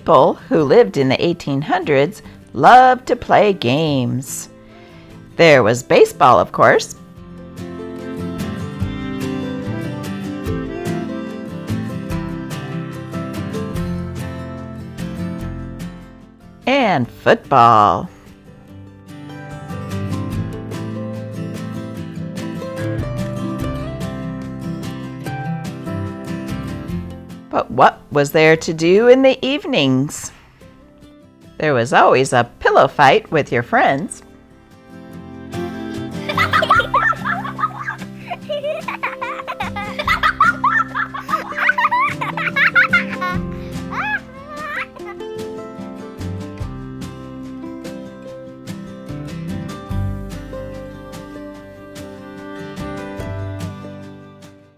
people who lived in the 1800s loved to play games. There was baseball, of course. And football. But what was there to do in the evenings? There was always a pillow fight with your friends.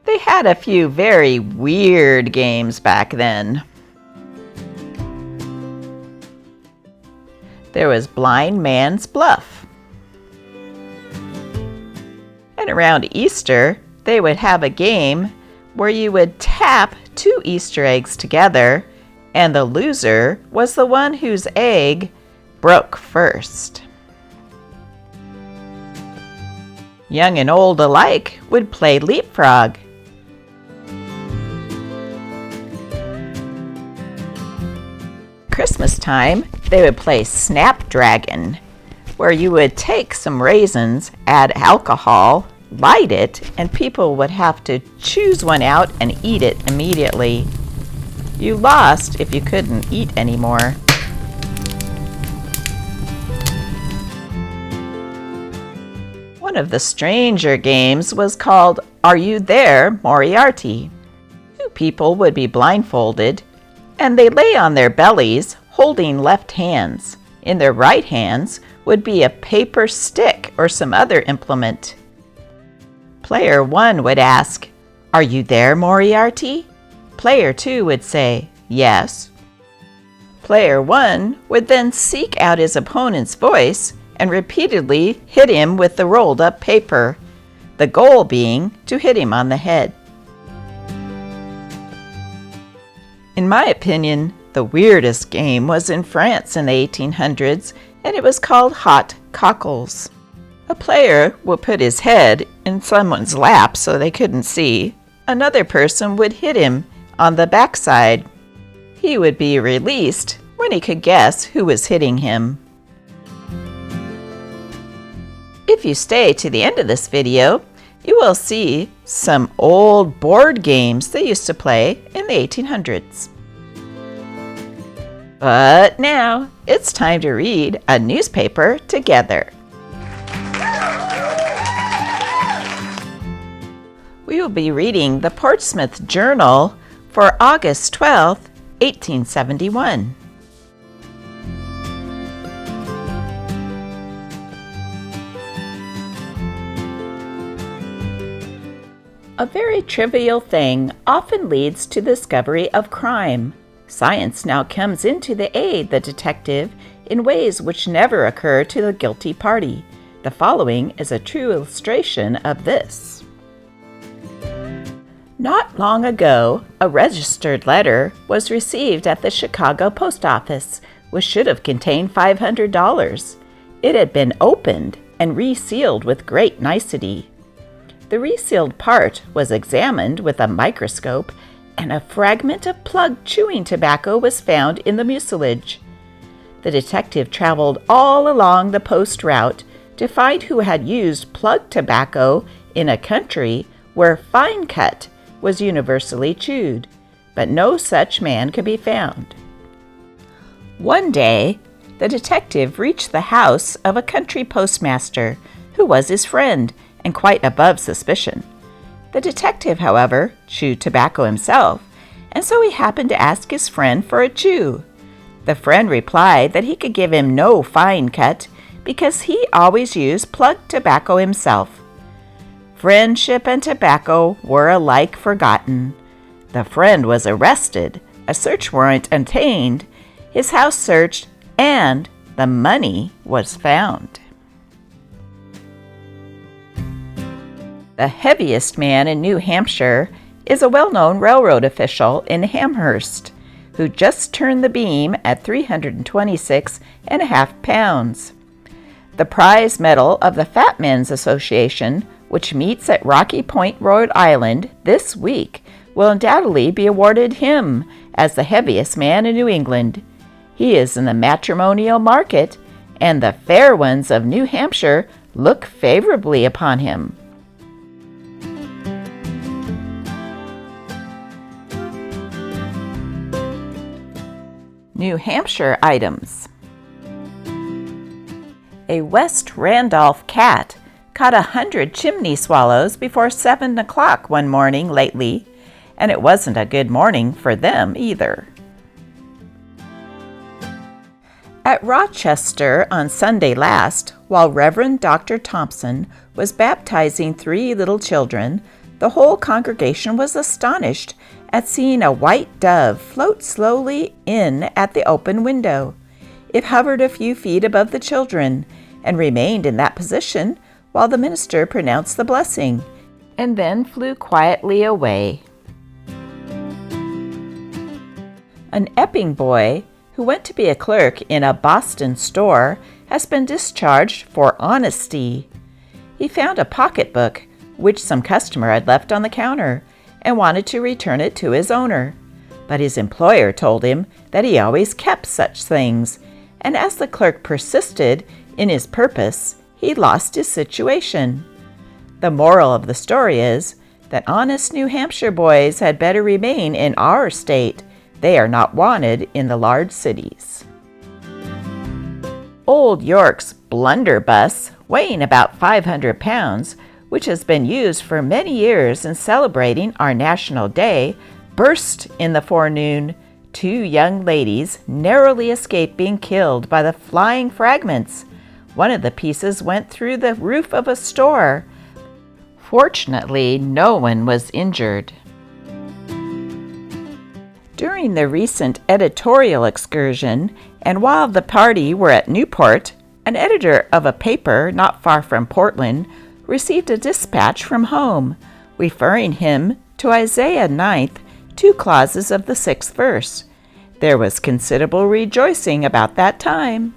They had a few very weird games back then. There was Blind Man's Bluff. And around Easter, they would have a game where you would tap 2 Easter eggs together, and the loser was the one whose egg broke first. Young and old alike would play leapfrog. Christmas time, they would play Snapdragon, where you would take some raisins, add alcohol, light it, and people would have to choose one out and eat it immediately. You lost if you couldn't eat anymore. One of the stranger games was called Are You There, Moriarty? 2 people would be blindfolded, and they lay on their bellies, holding left hands. In their right hands would be a paper stick or some other implement. Player 1 would ask, "Are you there, Moriarty?" Player 2 would say, "Yes." Player 1 would then seek out his opponent's voice and repeatedly hit him with the rolled up paper, the goal being to hit him on the head. In my opinion, the weirdest game was in France in the 1800s, and it was called hot cockles. A player would put his head in someone's lap so they couldn't see. Another person would hit him on the backside. He would be released when he could guess who was hitting him. If you stay to the end of this video, you will see some old board games they used to play in the 1800s. But now it's time to read a newspaper together. We will be reading the Portsmouth Journal for August 12th, 1871. A very trivial thing often leads to the discovery of crime. Science now comes in to aid the detective in ways which never occur to the guilty party. The following is a true illustration of this. Not long ago, a registered letter was received at the Chicago post office, which should have contained $500. It had been opened and resealed with great nicety. The resealed part was examined with a microscope, and a fragment of plug chewing tobacco was found in the mucilage. The detective traveled all along the post route to find who had used plug tobacco in a country where fine cut was universally chewed, but no such man could be found. One day, the detective reached the house of a country postmaster who was his friend and quite above suspicion. The detective, however, chewed tobacco himself, and so he happened to ask his friend for a chew. The friend replied that he could give him no fine cut because he always used plug tobacco himself. Friendship and tobacco were alike forgotten. The friend was arrested, a search warrant obtained, his house searched, and the money was found. The heaviest man in New Hampshire is a well-known railroad official in Amherst, who just turned the beam at 326.5 pounds. The prize medal of the Fat Men's Association, which meets at Rocky Point, Rhode Island this week, will undoubtedly be awarded him as the heaviest man in New England. He is in the matrimonial market, and the fair ones of New Hampshire look favorably upon him. New Hampshire items. A West Randolph cat caught 100 chimney swallows before 7 o'clock one morning lately, and it wasn't a good morning for them either. At Rochester on Sunday last, while Reverend Dr. Thompson was baptizing 3 little children, the whole congregation was astonished at seeing a white dove float slowly in at the open window. It hovered a few feet above the children and remained in that position while the minister pronounced the blessing, and then flew quietly away. An Epping boy who went to be a clerk in a Boston store has been discharged for honesty. He found a pocketbook which some customer had left on the counter and wanted to return it to his owner. But his employer told him that he always kept such things, and as the clerk persisted in his purpose, he lost his situation. The moral of the story is that honest New Hampshire boys had better remain in our state. They are not wanted in the large cities. Old York's blunderbuss, weighing about 500 pounds, which has been used for many years in celebrating our National Day, burst in the forenoon. 2 young ladies narrowly escaped being killed by the flying fragments. One of the pieces went through the roof of a store. Fortunately, no one was injured. During the recent editorial excursion, and while the party were at Newport, an editor of a paper not far from Portland received a dispatch from home, referring him to Isaiah 9th, 2 clauses of the 6th verse. There was considerable rejoicing about that time.